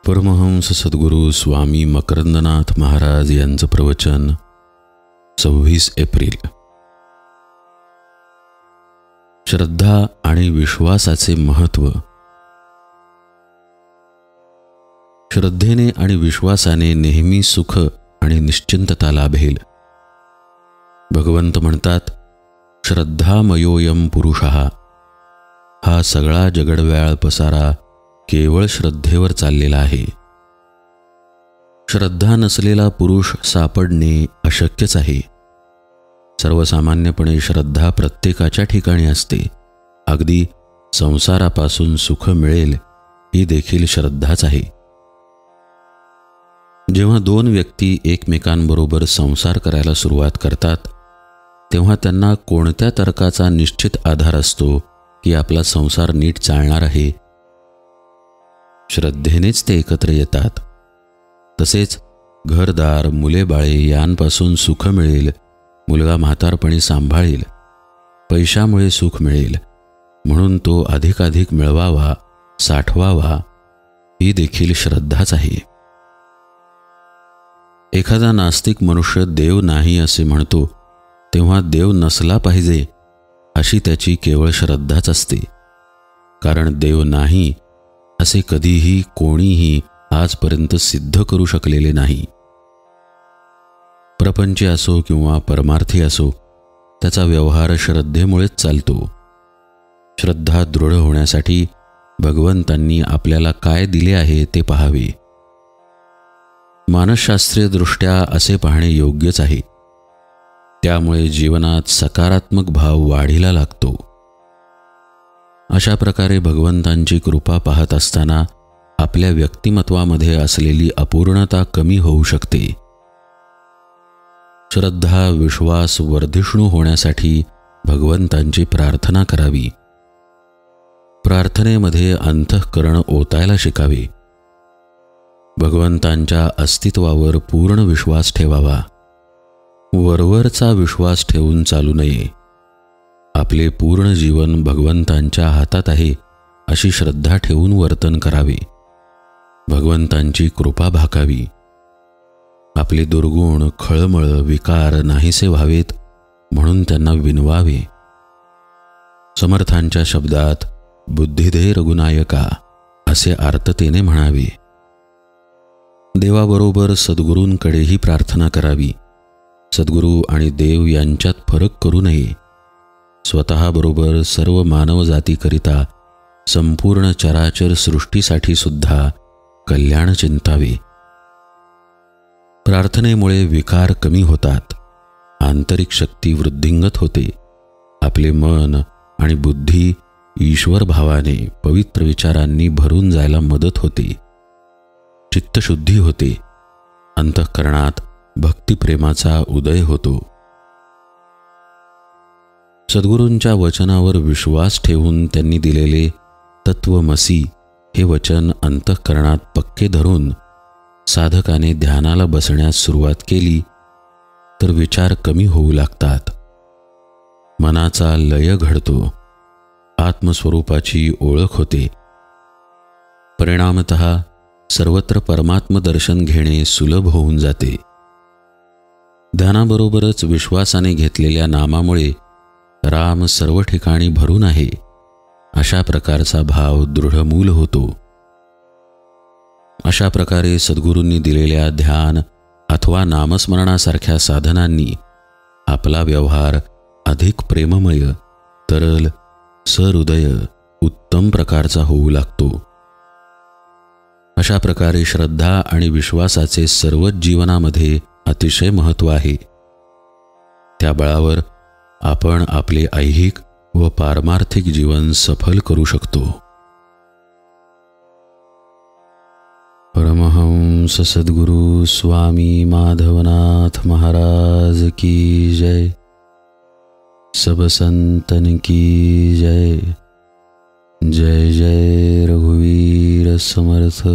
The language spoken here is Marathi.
परमहंस सद्गुरू स्वामी मकरंदनाथ महाराज यांचं प्रवचन 26 एप्रिल। श्रद्धा आणि विश्वासाचे महत्त्व। श्रद्धेने आणि विश्वासाने नेहमी सुख आणि निश्चिंतता लाभेल। भगवंत म्हणतात, श्रद्धामयोऽयं पुरुषः। हा सगळा जगडव्याळ पसारा केवळ श्रद्धेवर चाललेला आहे। श्रद्धा नसलेला पुरुष सापडणे अशक्यच आहे। सर्वसामान्यपणे श्रद्धा प्रत्येकाच्या ठिकाणी असते। अगदी संसारापासून सुख मिळेल ही देखील श्रद्धाच आहे। जेव्हा दोन व्यक्ती एकमेकांबरोबर संसार करायला सुरुवात करतात, तेव्हा त्यांना कोणत्या तर्काचा निश्चित आधार असतो की आपला संसार नीट चालणार आहे? श्रद्धेनेच ते एकत्र येतात। तसेच घरदार, मुलेबाळे यांपासून सुख मिळेल, मुलगा म्हातारपणी सांभाळेल, पैशामुळे सुख मिळेल म्हणून तो अधिकाधिक मिळवावा, साठवावा ही देखील श्रद्धाच आहे। एखादा नास्तिक मनुष्य देव नाही असे म्हणतो, तेव्हा देव नसला पाहिजे अशी त्याची केवळ श्रद्धाच असते। कारण देव नाही असे कधीही कोणीही आजपर्यंत सिद्ध करू शकलेले नाही। प्रपंची असो किंवा परमार्थी असो, त्याचा व्यवहार श्रद्धेमुळेच चालतो। श्रद्धा दृढ होण्यासाठी भगवंतांनी आपल्याला काय दिले आहे ते पाहावे। मानसशास्त्रीय दृष्ट्या असे पाहणे योग्यच आहे। त्यामुळे जीवनात सकारात्मक भाव वाढीला लागतो। अशा प्रकारे भगवंतांची कृपा पाहत असताना आपल्या व्यक्तिमत्वामध्ये असलेली अपूर्णता कमी होऊ शकते। श्रद्धा, विश्वास वर्धिष्णू होण्यासाठी भगवंतांची प्रार्थना करावी। प्रार्थनेमध्ये अंतःकरण ओतायला शिकावे। भगवंतांच्या अस्तित्वावर पूर्ण विश्वास ठेवावा। वरवरचा विश्वास ठेवून चालू नये। आपले पूर्ण जीवन भगवंतांच्या हातात आहे अशी श्रद्धा ठेवून वर्तन करावे। भगवंतांची कृपा भाकावी। आपले दुर्गुण, खळमळ, विकार नाहीसे व्हावेत म्हणून त्यांना विनवावे। समर्थांच्या शब्दात बुद्धिधे रघुनायका असे आर्ततेने म्हणावे। देवाबरोबर सद्गुरूंकडेही प्रार्थना करावी। सद्गुरू आणि देव यांच्यात फरक करू नये। स्वतःबरोबर सर्व मानवजातीकरिता संपूर्ण चराचर सृष्टीसाठी सुद्धा कल्याण चिंतावे। प्रार्थनेमुळे विकार कमी होतात, आंतरिक शक्ती वृद्धिंगत होते, आपले मन आणि बुद्धी ईश्वर भावाने, पवित्र विचारांनी भरून जायला मदत होते, चित्तशुद्धी होते, अंतःकरणात भक्तिप्रेमाचा उदय होतो। सद्गुरूंच्या वचनावर विश्वास ठेवून त्यांनी दिलेले तत्वमसी हे वचन अंतःकरणात पक्के धरून साधकाने ध्यानाला बसण्यास सुरुवात केली तर विचार कमी होऊ लागतात। मनाचा लय घडतो, आत्मस्वरूपाची ओळख होते। परिणामतः सर्वत्र परमात्म दर्शन घेणे सुलभ होऊन जाते। ध्यानाबरोबरच विश्वासाने घेतलेल्या नामामुळे राम सर्व ठिकाणी भरून आहे अशा प्रकारचा भाव दृढमूल होतो। अशा प्रकारे सद्गुरूंनी दिलेल्या ध्यान अथवा नामस्मरणासारख्या साधनांनी आपला व्यवहार अधिक प्रेममय, तरल, सहृदय, उत्तम प्रकारचा होऊ लागतो। अशा प्रकारे श्रद्धा आणि विश्वासाचे सर्वच जीवनामध्ये अतिशय महत्त्व आहे। त्या बळावर आपण आपले ऐहिक व पारमार्थिक जीवन सफल करू शकतो। परमहंस सद्गुरू स्वामी माधवनाथ महाराज की जय। सब संतन की जय। जय जय रघुवीर समर्थ।